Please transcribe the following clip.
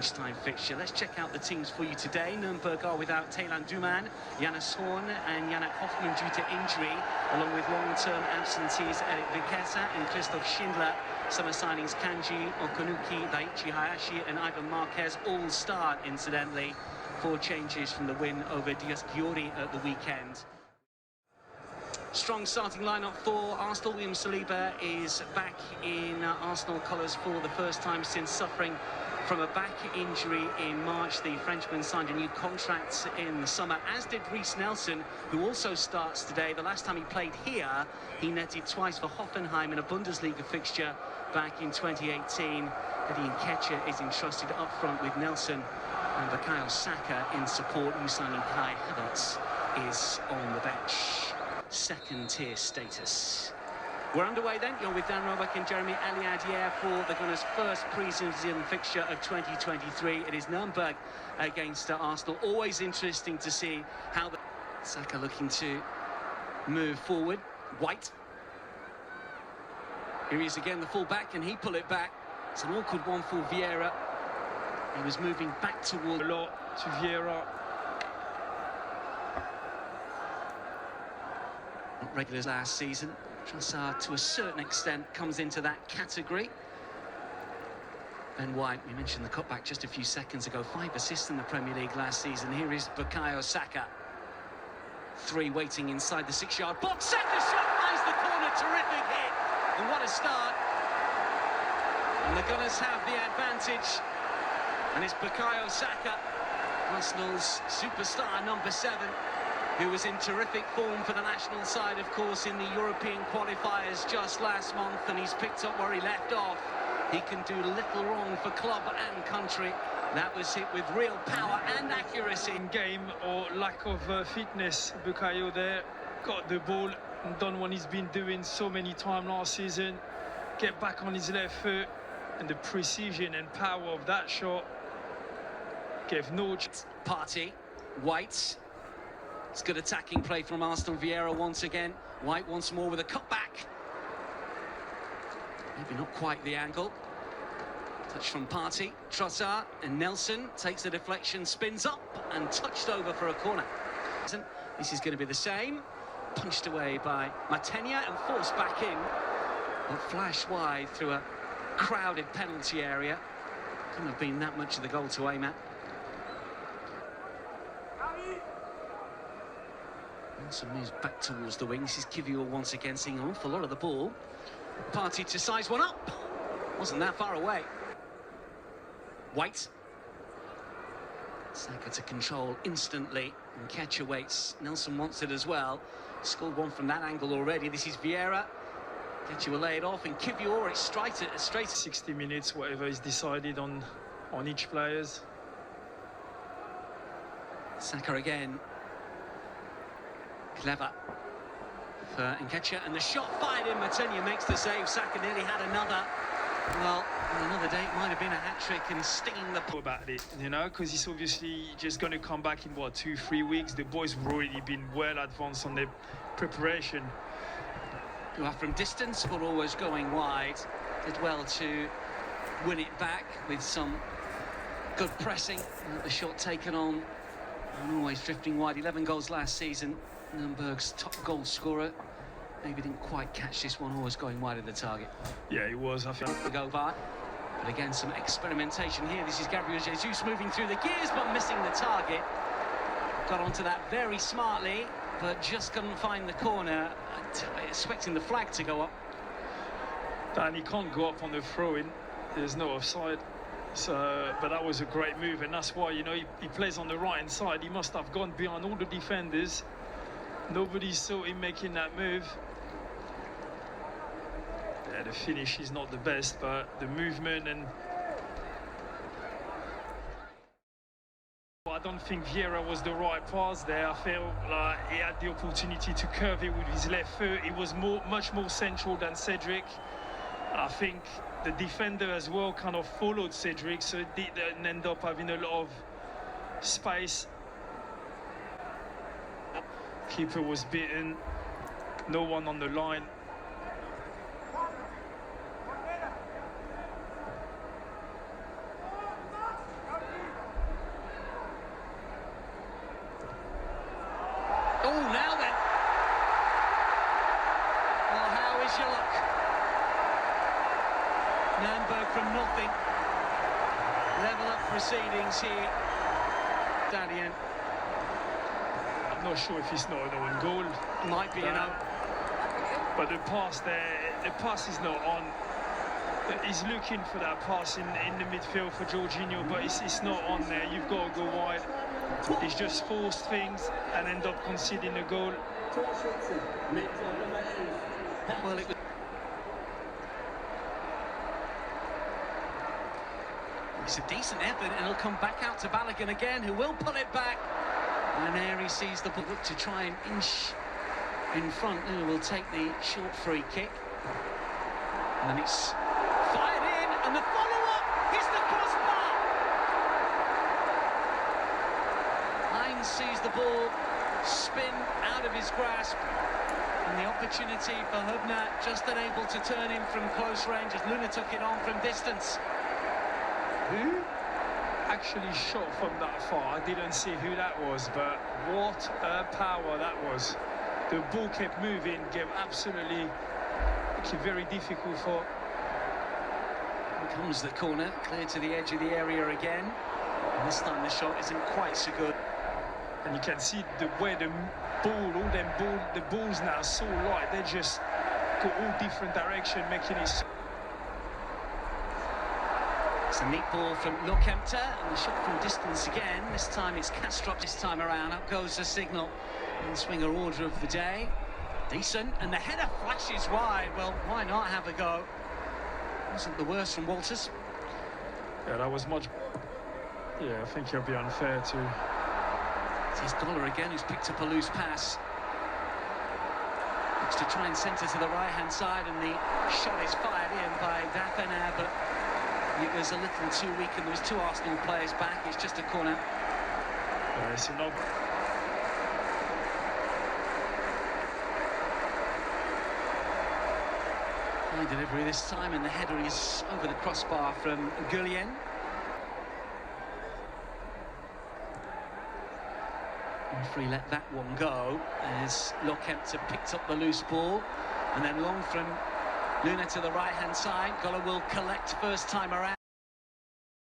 Time fixture. Let's check out the teams for you today. Nurnberg are without Taylan Duman, Janus Horn and Janak Hoffman due to injury, along with long-term absentees Eric Vikesa and Christoph Schindler. Summer signings Kanji, Okunuki, Daichi Hayashi and Ivan Marquez all start, incidentally. 4 changes from the win over Dias Giori at the weekend. Strong starting lineup for Arsenal. William Saliba is back in Arsenal colours for the first time since suffering from a back injury in March. The Frenchman signed a new contract in the summer, as did Reiss Nelson, who also starts today. The last time he played here, he netted twice for Hoffenheim in a Bundesliga fixture back in 2018. Eddie Nketiah is entrusted up front with Nelson and Bukayo Saka in support. New signing Kai Havertz is on the bench. Second-tier status. We're underway then. You're with Dan Roebuck and Jeremy Aliadier for the Gunners' first pre-season fixture of 2023. It is Nurnberg against Arsenal. Always interesting to see how Saka looking to move forward. White. Here he is again, the full-back, and he pull it back. It's an awkward one for Vieira. He was moving back toward... A lot to Vieira. Not regulars last season. Trossard, to a certain extent, comes into that category. Ben White, we mentioned the cutback just a few seconds ago. 5 assists in the Premier League last season. Here is Bukayo Saka. 3 waiting inside the 6-yard box. Saka shot finds the corner. Terrific hit. And what a start. And the Gunners have the advantage. And it's Bukayo Saka, Arsenal's superstar, number 7. Who was in terrific form for the national side, of course, in the European qualifiers just last month, and he's picked up where he left off. He can do little wrong for club and country. That was hit with real power and accuracy. In game or lack of fitness, Bukayo there got the ball and done what he's been doing so many times last season. Get back on his left foot, and the precision and power of that shot gave no... Partey, White. It's good attacking play from Arsenal. Vieira once again. White once more with a cutback. Maybe not quite the angle. Touch from Partey. Trossard and Nelson takes the deflection, spins up and touched over for a corner. This is going to be the same. Punched away by Matenia and forced back in. But flash wide through a crowded penalty area. Couldn't have been that much of the goal to aim at. Nelson moves back towards the wing. This is Kivior once again seeing an awful lot of the ball. Partey to size one up. Wasn't that far away. White. Saka to control instantly. And Nketiah waits. Nelson wants it as well. Scored one from that angle already. This is Vieira. Nketiah will lay it off, and Kivior it's straight. 60 minutes, whatever is decided on each players. Saka again. Clever for Nketiah, and the shot fired in. Matenia makes the save. Saka nearly had another. Well, on another day it might have been a hat-trick and stinging the... About it, you know, because he's obviously just going to come back in, what, 2-3 weeks. The boys have already been well advanced on their preparation. Who are from distance, but always going wide. Did well to win it back with some good pressing. The shot taken on, and always drifting wide. 11 goals last season. Nurnberg's top goal scorer. Maybe didn't quite catch this one, always going wide of the target. Yeah, he was, I think. To go by. But again, some experimentation here. This is Gabriel Jesus moving through the gears, but missing the target. Got onto that very smartly, but just couldn't find the corner. Expecting the flag to go up. And he can't go up on the throw-in. There's no offside. So, but that was a great move, and that's why, you know, he plays on the right-hand side. He must have gone behind all the defenders. Nobody saw him making that move. Yeah, the finish is not the best, but the movement and... I don't think Vieira was the right pass there. I felt like he had the opportunity to curve it with his left foot. He was much more central than Cedric. I think the defender as well kind of followed Cedric, so it didn't end up having a lot of space. Keeper was beaten, no one on the line. level up proceedings here. Stadion. I'm not sure if it's not an own goal. Might be, you know. But the pass there, the pass is not on. He's looking for that pass in the midfield for Jorginho, but it's not on there. You've got to go wide. He's just forced things and end up conceding a goal. Well, it was... It's a decent effort, and it'll come back out to Balogun again, who will pull it back. And there he sees the ball to try and inch in front. Who will take the short free kick. And it's fired in, and the follow-up hits the crossbar. Hines sees the ball spin out of his grasp, and the opportunity for Hubner just unable to turn him from close range as Luna took it on from distance. Who actually shot from that far? I didn't see who that was, but what a power that was. The ball kept moving, gave absolutely very difficult for... Here comes the corner, clear to the edge of the area again. And this time the shot isn't quite so good. And you can see the way the ball, the balls now so light, they just go all different direction, making it... It's a neat ball from Lokemter, and the shot from distance again. This time it's Kastrup this time around. Up goes the signal in the swinger order of the day. Decent, and the header flashes wide. Well, why not have a go? Wasn't the worst from Walters. Yeah, that was much... Yeah, I think it'll be unfair to... It's Dollar again, who's picked up a loose pass. Looks to try and centre to the right-hand side, and the shot is fired in by Dafener, but it was a little too weak, and there was two Arsenal players back. It's just a corner. Yeah, it's not... High delivery this time, and the header is over the crossbar from Gullien. Referee let that one go as Lokemter picked up the loose ball, and then long from Luna to the right-hand side. Gola will collect first time around.